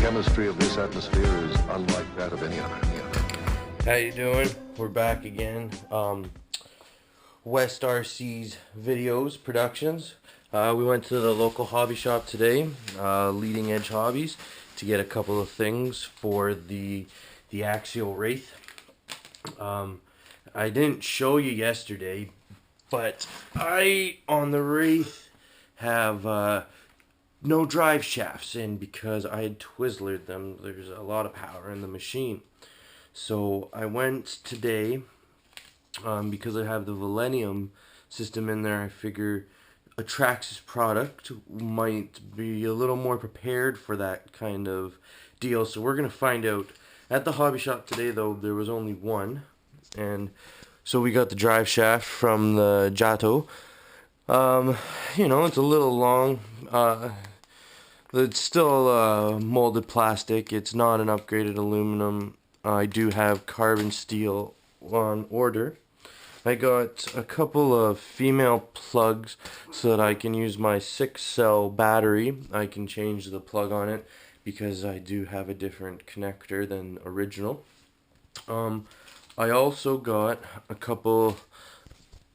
chemistry of this atmosphere is unlike that of any other. How you doing? We're back again. WestRCs videos, productions. We went to the local hobby shop today, Leading Edge Hobbies, to get a couple of things for the Axial Wraith. I didn't show you yesterday, but I, on the Wraith, have no drive shafts, and because I had Twizzlered them, there's a lot of power in the machine. So I went today, because I have the Millennium system in there, I figure a Traxxss product might be a little more prepared for that kind of deal. So we're going to find out. At the hobby shop today, though, there was only one. And so we got the drive shaft from the Jato. You know, it's a little long. It's still molded plastic. It's not an upgraded aluminum. I do have carbon steel on order. I got a couple of female plugs so that I can use my 6-cell battery. I can change the plug on it because I do have a different connector than original. I also got a couple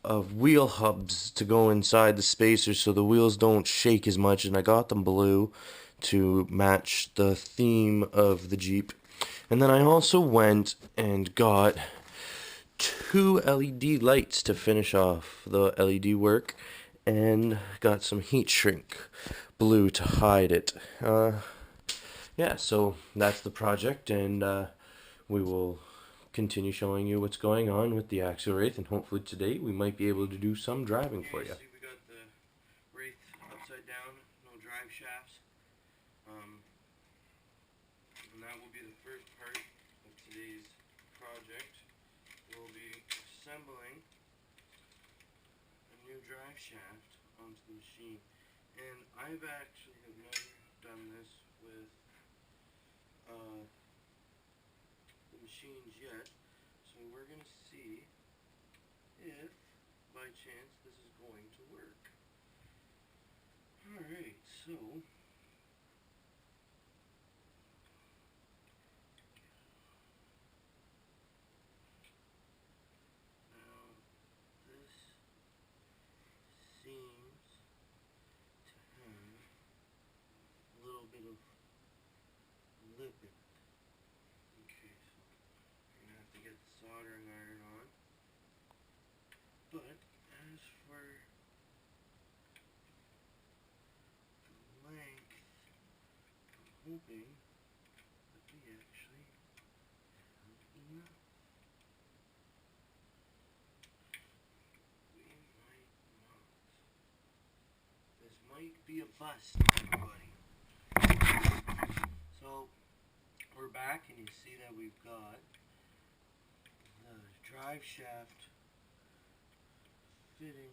of wheel hubs to go inside the spacers so the wheels don't shake as much, and I got them blue to match the theme of the Jeep. And then I also went and got 2 LED lights to finish off the LED work, and got some heat shrink blue to hide it. Yeah, so that's the project, and we will continue showing you what's going on with the Axial Wraith, and hopefully today we might be able to do some driving for you. We got the Wraith upside down, no drive shafts, and that will be the first part of today's project. We'll be assembling a new drive shaft onto the machine, and I've actually have never done this with the machines yet, so we're going to see if by chance this is going to work. Alright, so now this seems to have a little bit of lip in it. Okay, so you're going to have to get the soldering iron on. But as for the length, I'm hoping that we actually have enough. We might not. This might be a bust, everybody. So we're back, and you see that we've got the drive shaft fitting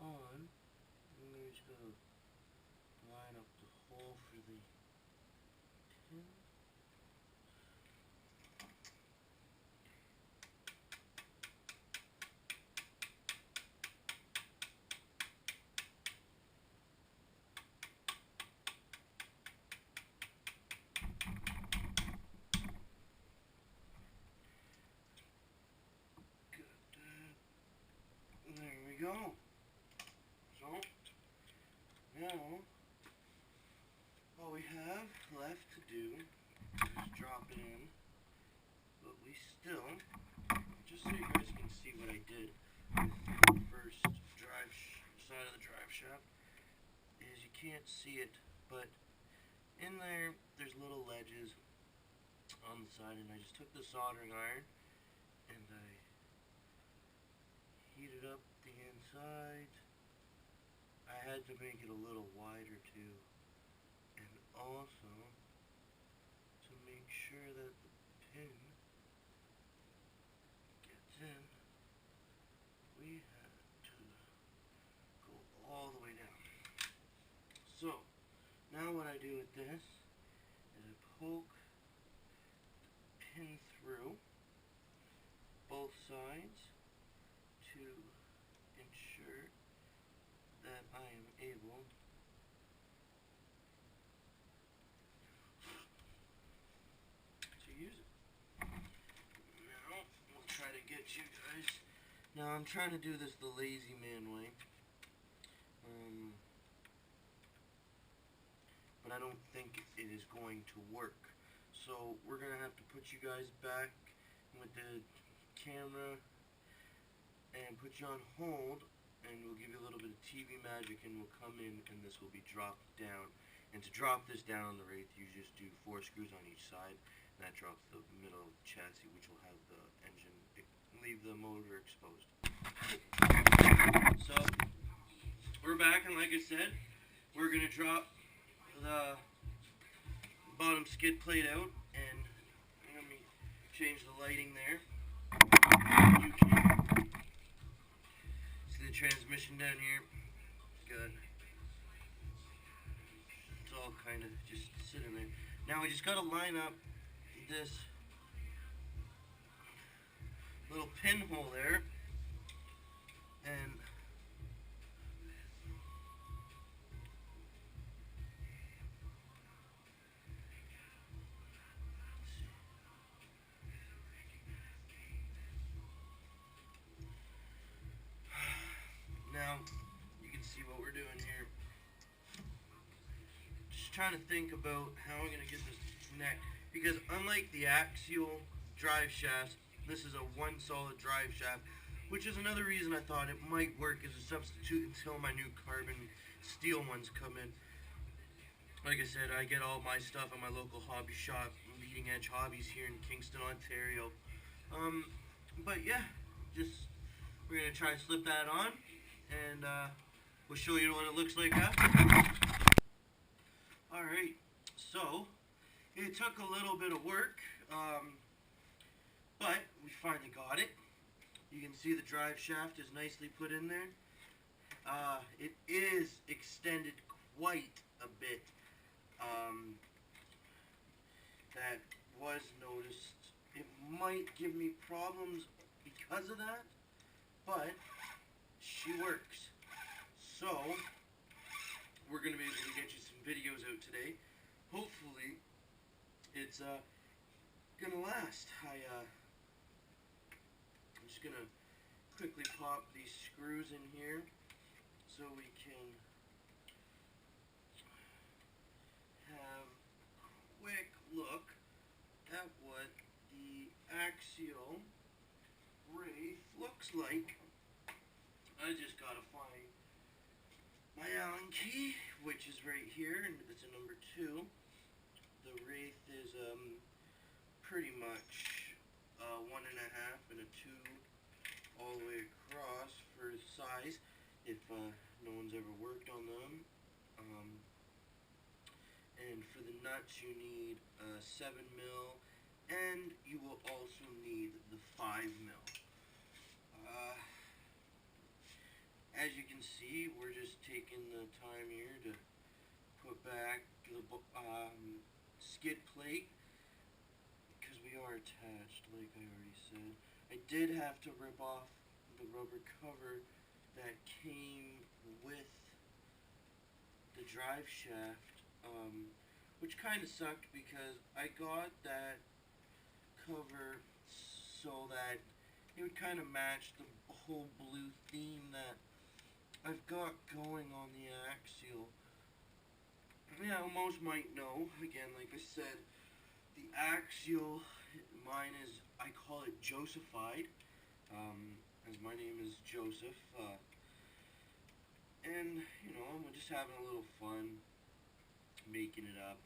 on, and we're just going to line up the hole for the tin. There we go. So, now, all we have left to do is drop it in, but we still, just so you guys can see what I did with the first side of the drive shaft, is you can't see it, but in there's little ledges on the side, and I just took the soldering iron, and I heated up the inside. I had to make it a little wider too, and also to make sure that the pin gets in, we had to go all the way down. So now what I do with this is I poke the pin through both sides to ensure that I am able Now I'm trying to do this the lazy man way. But I don't think it is going to work. So we're going to have to put you guys back with the camera and put you on hold, and we'll give you a little bit of TV magic, and we'll come in and this will be dropped down. And to drop this down on the Wraith, you just do 4 screws on each side, and that drops the middle of the chassis, which will have the engine, leave the motor exposed. So we're back, and like I said, we're going to drop the bottom skid plate out, and let me change the lighting there. You can see the transmission down here. Good. It's all kind of just sitting there. Now we just got to line up this little pinhole there, and now you can see what we're doing here. Just trying to think about how I'm going to get this neck, because unlike the axial drive shafts, this is a one solid drive shaft, which is another reason I thought it might work as a substitute until my new carbon steel ones come in. Like I said, I get all my stuff at my local hobby shop, Leading Edge Hobbies here in Kingston, Ontario. But yeah, we're going to try to slip that on, and we'll show you what it looks like after. Alright, so it took a little bit of work, but we finally got it. You can see the drive shaft is nicely put in there. It is extended quite a bit. That was noticed. It might give me problems because of that, but she works. So we're going to be able to get you some videos out today. Hopefully it's going to last. I'm just going to quickly pop these screws in here so we can have a quick look at what the Axial Wraith looks like. I just gotta find my Allen key, which is right here, and it's a number 2. The Wraith is pretty much 1.5 and a 2 all the way across for size, if no one's ever worked on them. And for the nuts you need 7 mil, and you will also need the 5 mil. As you can see, we're just taking the time here to put back the skid plate, because we are attached, like I already said. I did have to rip off the rubber cover that came with the drive shaft, which kind of sucked because I got that cover so that it would kind of match the whole blue theme that I've got going on the Axial. Yeah, most might know, again, like I said, the Axial, mine is, I call it Josephied, as my name is Joseph, and, you know, I'm just having a little fun making it up.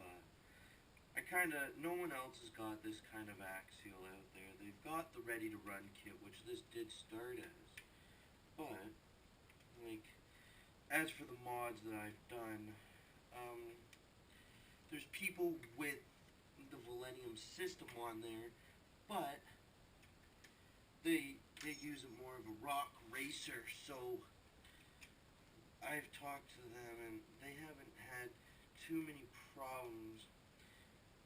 No one else has got this kind of Axial out there. They've got the ready-to-run kit, which this did start as, but, like, as for the mods that I've done, there's people with the Millennium system on there, but they use it more of a rock racer, so I've talked to them and they haven't had too many problems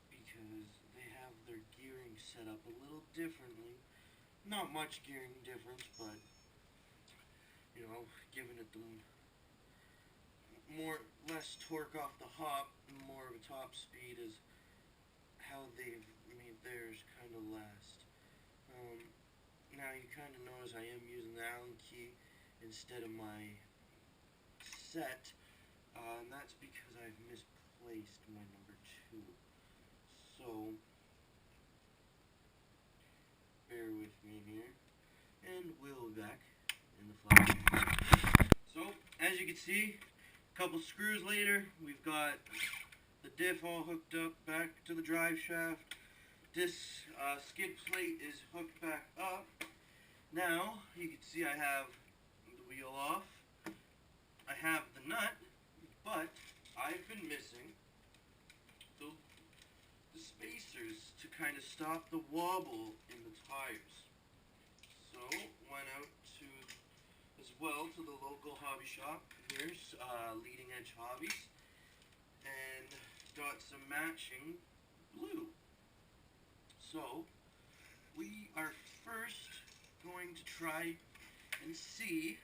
because they have their gearing set up a little differently. Not much gearing difference, but, you know, giving it the less torque off the hop and more of a top speed is how they've made theirs kind of last. now you kind of notice I am using the Allen key instead of my set, and that's because I've misplaced my number 2. So, bear with me here, and we'll be back in the flash. So, as you can see, a couple screws later, we've got the diff all hooked up back to the drive shaft. This skid plate is hooked back up. Now, you can see I have the wheel off. I have the nut, but I've been missing the spacers to kind of stop the wobble in the tires. So, went out to the local hobby shop. Here's Leading Edge Hobbies, and got some matching glue. So, we are first going to try and see.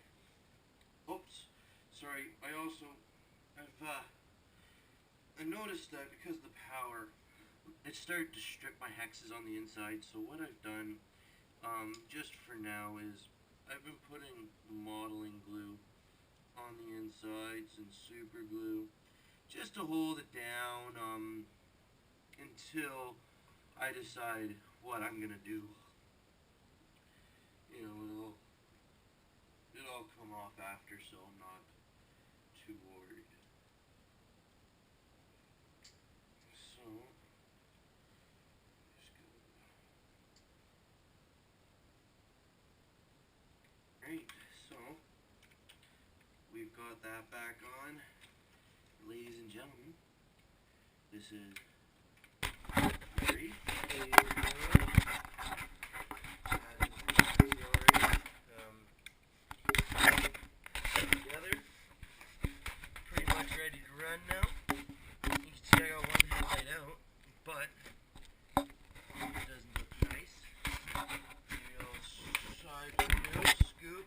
Oops, sorry. I noticed that because of the power, it started to strip my hexes on the inside. So what I've done, just for now, is I've been putting modeling glue on the insides and super glue, just to hold it down, until I decide what I'm gonna do. You know, it'll all come off after, so I'm not too worried. So, just go. Right, so we've got that back on. Ladies and gentlemen, this is Wraith. Together, pretty much ready to run now. You can see I got one headlight out, but it doesn't look nice. Maybe I'll side view, scoop.